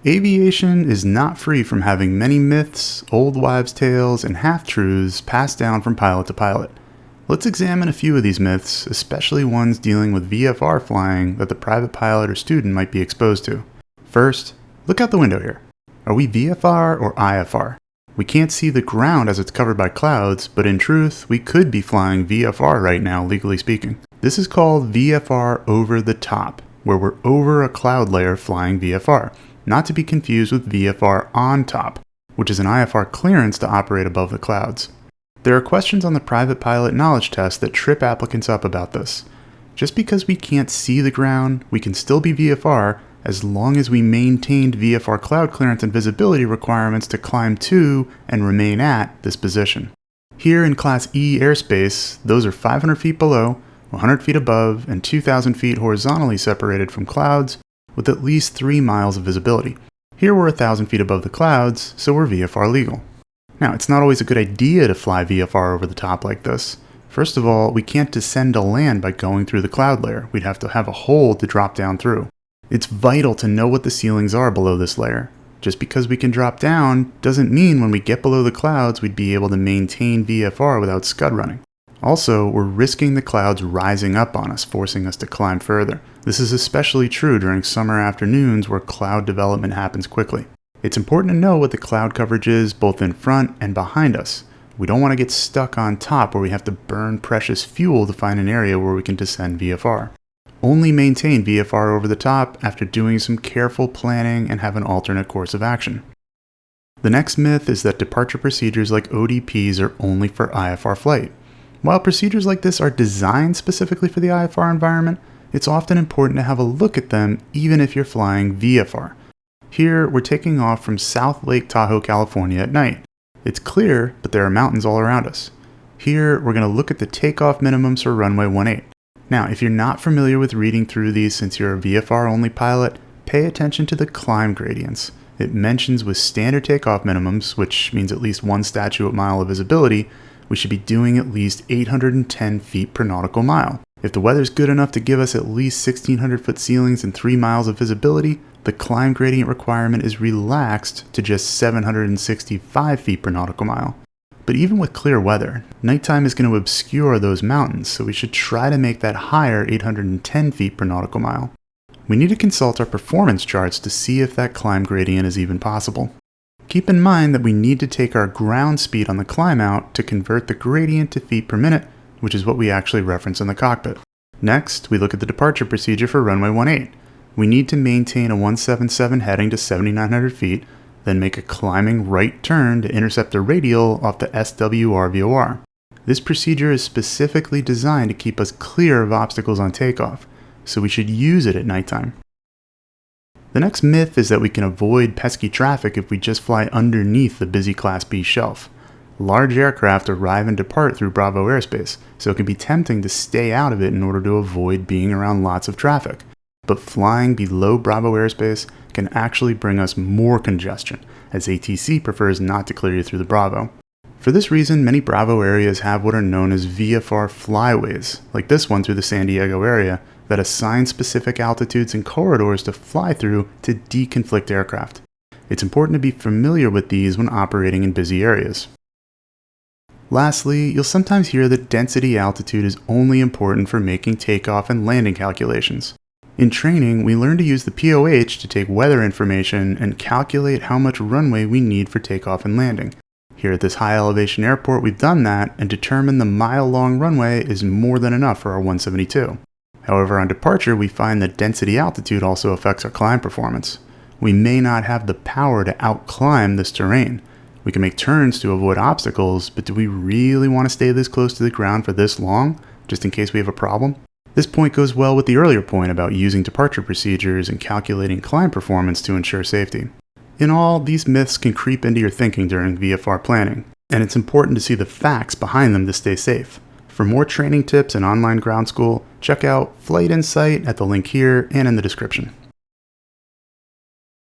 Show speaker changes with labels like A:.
A: Aviation is not free from having many myths, old wives' tales, and half-truths passed down from pilot to pilot. Let's examine a few of these myths, especially ones dealing with VFR flying that the private pilot or student might be exposed to. First, look out the window here. Are we VFR or IFR? We can't see the ground as it's covered by clouds, but in truth, we could be flying VFR right now, legally speaking. This is called VFR over the top, where we're over a cloud layer flying VFR, not to be confused with VFR on top, which is an IFR clearance to operate above the clouds. There are questions on the private pilot knowledge test that trip applicants up about this. Just because we can't see the ground, we can still be VFR as long as we maintained VFR cloud clearance and visibility requirements to climb to and remain at this position. Here in Class E airspace, those are 500 feet below, 100 feet above, and 2,000 feet horizontally separated from clouds with at least 3 miles of visibility. Here we're 1,000 feet above the clouds, so we're VFR legal. Now, it's not always a good idea to fly VFR over the top like this. First of all, we can't descend to land by going through the cloud layer. We'd have to have a hole to drop down through. It's vital to know what the ceilings are below this layer. Just because we can drop down doesn't mean when we get below the clouds we'd be able to maintain VFR without scud running. Also, we're risking the clouds rising up on us, forcing us to climb further. This is especially true during summer afternoons where cloud development happens quickly. It's important to know what the cloud coverage is both in front and behind us. We don't want to get stuck on top where we have to burn precious fuel to find an area where we can descend VFR. Only maintain VFR over the top after doing some careful planning and have an alternate course of action. The next myth is that departure procedures like ODPs are only for IFR flight. While procedures like this are designed specifically for the IFR environment, it's often important to have a look at them even if you're flying VFR. Here, we're taking off from South Lake Tahoe, California at night. It's clear, but there are mountains all around us. Here, we're going to look at the takeoff minimums for runway 18. Now, if you're not familiar with reading through these since you're a VFR-only pilot, pay attention to the climb gradients. It mentions with standard takeoff minimums, which means at least 1 statute mile of visibility, we should be doing at least 810 feet per nautical mile. If the weather's good enough to give us at least 1,600 foot ceilings and 3 miles of visibility, the climb gradient requirement is relaxed to just 765 feet per nautical mile. But even with clear weather, nighttime is going to obscure those mountains, so we should try to make that higher 810 feet per nautical mile. We need to consult our performance charts to see if that climb gradient is even possible. Keep in mind that we need to take our ground speed on the climb out to convert the gradient to feet per minute, which is what we actually reference in the cockpit. Next, we look at the departure procedure for runway 18. We need to maintain a 177 heading to 7,900 feet, then make a climbing right turn to intercept a radial off the SWR VOR. This procedure is specifically designed to keep us clear of obstacles on takeoff, so we should use it at nighttime. The next myth is that we can avoid pesky traffic if we just fly underneath the busy Class B shelf. Large aircraft arrive and depart through Bravo airspace, so it can be tempting to stay out of it in order to avoid being around lots of traffic. But flying below Bravo airspace can actually bring us more congestion, as ATC prefers not to clear you through the Bravo. For this reason, many Bravo areas have what are known as VFR flyways, like this one through the San Diego area, that assign specific altitudes and corridors to fly through to deconflict aircraft. It's important to be familiar with these when operating in busy areas. Lastly, you'll sometimes hear that density altitude is only important for making takeoff and landing calculations. In training, we learn to use the POH to take weather information and calculate how much runway we need for takeoff and landing. Here at this high elevation airport, we've done that and determined the mile-long runway is more than enough for our 172. However, on departure, we find that density altitude also affects our climb performance. We may not have the power to outclimb this terrain. We can make turns to avoid obstacles, but do we really want to stay this close to the ground for this long, just in case we have a problem? This point goes well with the earlier point about using departure procedures and calculating climb performance to ensure safety. In all, these myths can creep into your thinking during VFR planning, and it's important to see the facts behind them to stay safe. For more training tips and online ground school, check out Flight Insight at the link here and in the description.